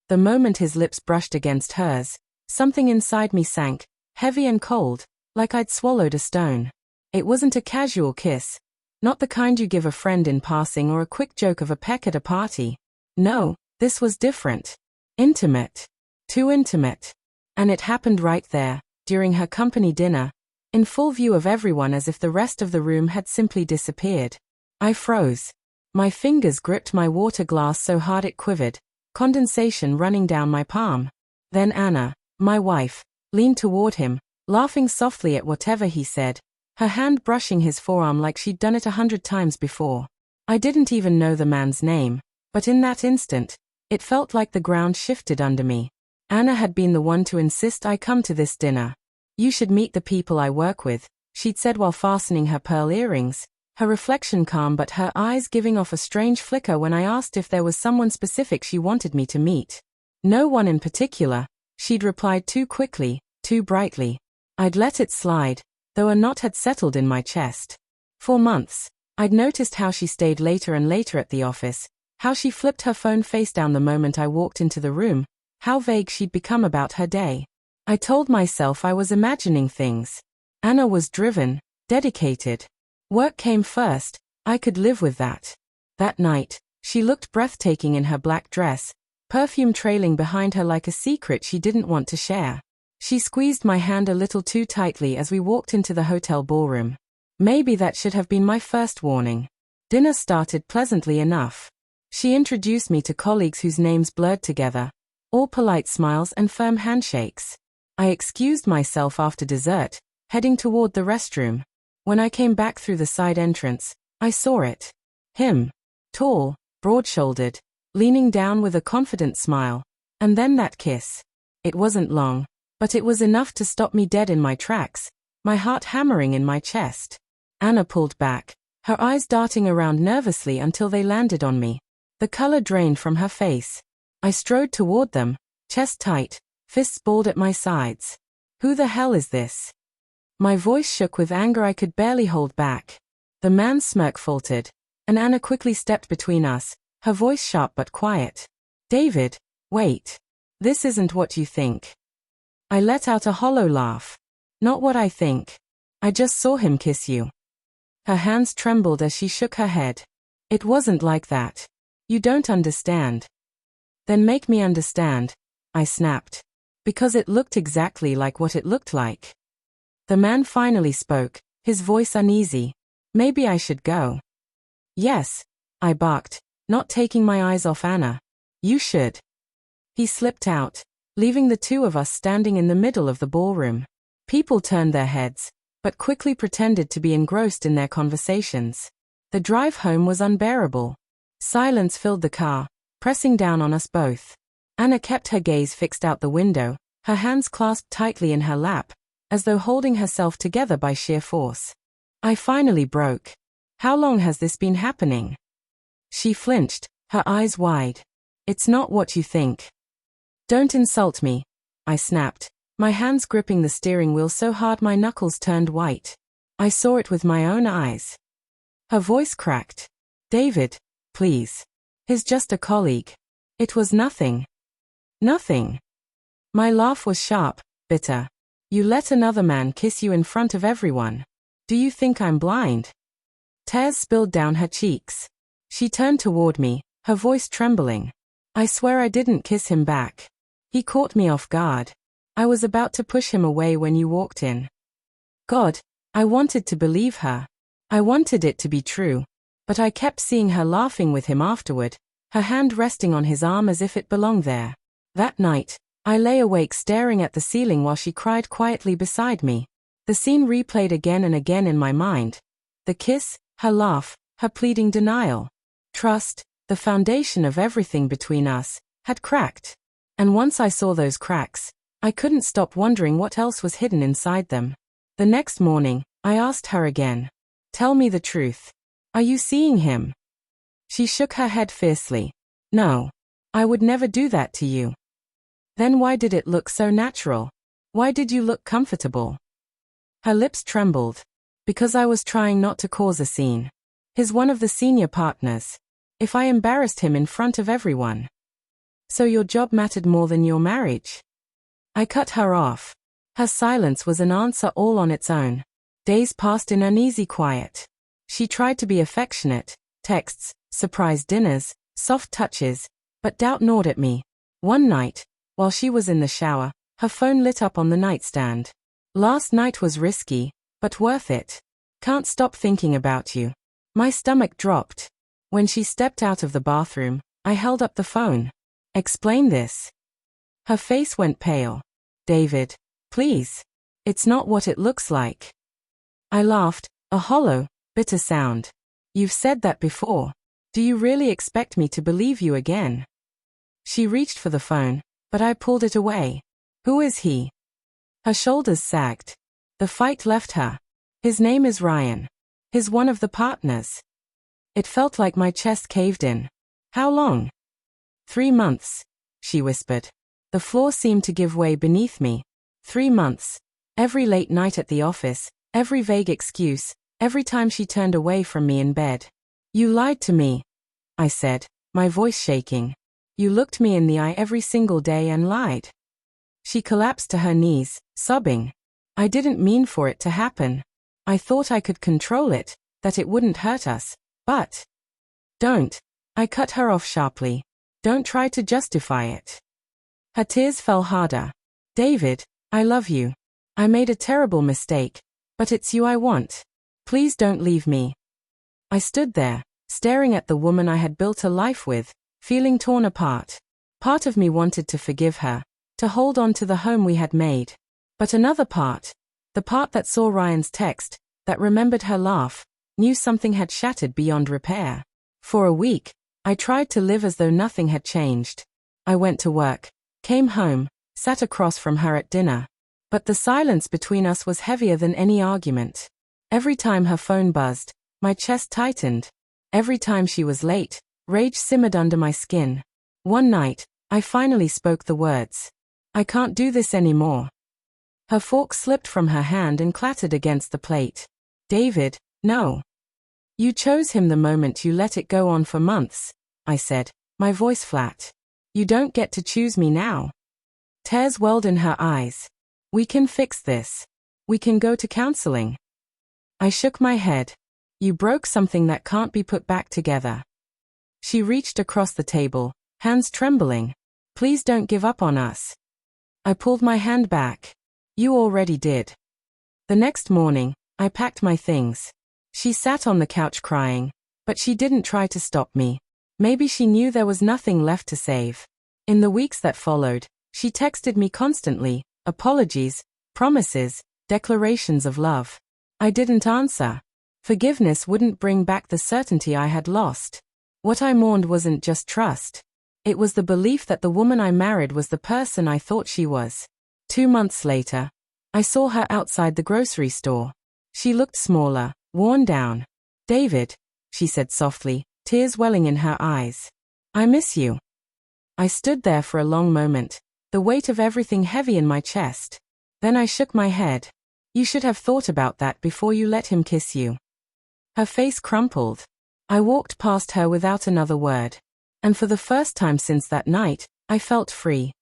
The moment his lips brushed against hers, something inside me sank, heavy and cold, like I'd swallowed a stone. It wasn't a casual kiss. Not the kind you give a friend in passing or a quick joke of a peck at a party. No, this was different. Intimate. Too intimate. And it happened right there, during her company dinner, in full view of everyone, as if the rest of the room had simply disappeared. I froze. My fingers gripped my water glass so hard it quivered, condensation running down my palm. Then Anna, my wife, leaned toward him, laughing softly at whatever he said, her hand brushing his forearm like she'd done it 100 times before. I didn't even know the man's name, but in that instant, it felt like the ground shifted under me. Anna had been the one to insist I come to this dinner. You should meet the people I work with, she'd said while fastening her pearl earrings, her reflection calm but her eyes giving off a strange flicker when I asked if there was someone specific she wanted me to meet. No one in particular, she'd replied too quickly, too brightly. I'd let it slide, though a knot had settled in my chest. For months, I'd noticed how she stayed later and later at the office, how she flipped her phone face down the moment I walked into the room, how vague she'd become about her day. I told myself I was imagining things. Anna was driven, dedicated. Work came first, I could live with that. That night, she looked breathtaking in her black dress, perfume trailing behind her like a secret she didn't want to share. She squeezed my hand a little too tightly as we walked into the hotel ballroom. Maybe that should have been my first warning. Dinner started pleasantly enough. She introduced me to colleagues whose names blurred together, all polite smiles and firm handshakes. I excused myself after dessert, heading toward the restroom. When I came back through the side entrance, I saw it. Him. Tall, broad-shouldered, leaning down with a confident smile. And then that kiss. It wasn't long, but it was enough to stop me dead in my tracks, my heart hammering in my chest. Anna pulled back, her eyes darting around nervously until they landed on me. The color drained from her face. I strode toward them, chest tight, fists balled at my sides. Who the hell is this? My voice shook with anger I could barely hold back. The man's smirk faltered, and Anna quickly stepped between us, her voice sharp but quiet. David, wait. This isn't what you think. I let out a hollow laugh. Not what I think. I just saw him kiss you. Her hands trembled as she shook her head. It wasn't like that. You don't understand. Then make me understand, I snapped. Because it looked exactly like what it looked like. The man finally spoke, his voice uneasy. Maybe I should go. Yes, I barked, not taking my eyes off Anna. You should. He slipped out, leaving the two of us standing in the middle of the ballroom. People turned their heads, but quickly pretended to be engrossed in their conversations. The drive home was unbearable. Silence filled the car, pressing down on us both. Anna kept her gaze fixed out the window, her hands clasped tightly in her lap, as though holding herself together by sheer force. I finally broke. How long has this been happening? She flinched, her eyes wide. It's not what you think. Don't insult me, I snapped, my hands gripping the steering wheel so hard my knuckles turned white. I saw it with my own eyes. Her voice cracked. David, please. He's just a colleague. It was nothing. Nothing. My laugh was sharp, bitter. You let another man kiss you in front of everyone. Do you think I'm blind? Tears spilled down her cheeks. She turned toward me, her voice trembling. I swear I didn't kiss him back. He caught me off guard. I was about to push him away when you walked in. God, I wanted to believe her. I wanted it to be true. But I kept seeing her laughing with him afterward, her hand resting on his arm as if it belonged there. That night, I lay awake staring at the ceiling while she cried quietly beside me. The scene replayed again and again in my mind. The kiss, her laugh, her pleading denial. Trust, the foundation of everything between us, had cracked. And once I saw those cracks, I couldn't stop wondering what else was hidden inside them. The next morning, I asked her again. Tell me the truth. Are you seeing him? She shook her head fiercely. No. I would never do that to you. Then why did it look so natural? Why did you look comfortable? Her lips trembled. Because I was trying not to cause a scene. He's one of the senior partners. If I embarrassed him in front of everyone. So your job mattered more than your marriage? I cut her off. Her silence was an answer all on its own. Days passed in uneasy quiet. She tried to be affectionate, texts, surprise dinners, soft touches, but doubt gnawed at me. One night, while she was in the shower, her phone lit up on the nightstand. Last night was risky, but worth it. Can't stop thinking about you. My stomach dropped. When she stepped out of the bathroom, I held up the phone. Explain this. Her face went pale. David, please. It's not what it looks like. I laughed, a hollow, bitter sound. You've said that before. Do you really expect me to believe you again? She reached for the phone, but I pulled it away. Who is he? Her shoulders sagged. The fight left her. His name is Ryan. He's one of the partners. It felt like my chest caved in. How long? 3 months, she whispered. The floor seemed to give way beneath me. 3 months. Every late night at the office, every vague excuse, every time she turned away from me in bed. You lied to me, I said, my voice shaking. You looked me in the eye every single day and lied. She collapsed to her knees, sobbing. I didn't mean for it to happen. I thought I could control it, that it wouldn't hurt us, but... Don't. I cut her off sharply. Don't try to justify it. Her tears fell harder. David, I love you. I made a terrible mistake, but it's you I want. Please don't leave me. I stood there, staring at the woman I had built a life with, feeling torn apart. Part of me wanted to forgive her, to hold on to the home we had made. But another part, the part that saw Ryan's text, that remembered her laugh, knew something had shattered beyond repair. For a week, I tried to live as though nothing had changed. I went to work, came home, sat across from her at dinner. But the silence between us was heavier than any argument. Every time her phone buzzed, my chest tightened. Every time she was late, rage simmered under my skin. One night, I finally spoke the words. I can't do this anymore. Her fork slipped from her hand and clattered against the plate. David, no. You chose him the moment you let it go on for months, I said, my voice flat. You don't get to choose me now. Tears welled in her eyes. We can fix this. We can go to counseling. I shook my head. You broke something that can't be put back together. She reached across the table, hands trembling. Please don't give up on us. I pulled my hand back. You already did. The next morning, I packed my things. She sat on the couch crying, but she didn't try to stop me. Maybe she knew there was nothing left to save. In the weeks that followed, she texted me constantly, apologies, promises, declarations of love. I didn't answer. Forgiveness wouldn't bring back the certainty I had lost. What I mourned wasn't just trust. It was the belief that the woman I married was the person I thought she was. 2 months later, I saw her outside the grocery store. She looked smaller, worn down. David, she said softly, tears welling in her eyes. I miss you. I stood there for a long moment, the weight of everything heavy in my chest. Then I shook my head. You should have thought about that before you let him kiss you. Her face crumpled. I walked past her without another word. And for the first time since that night, I felt free.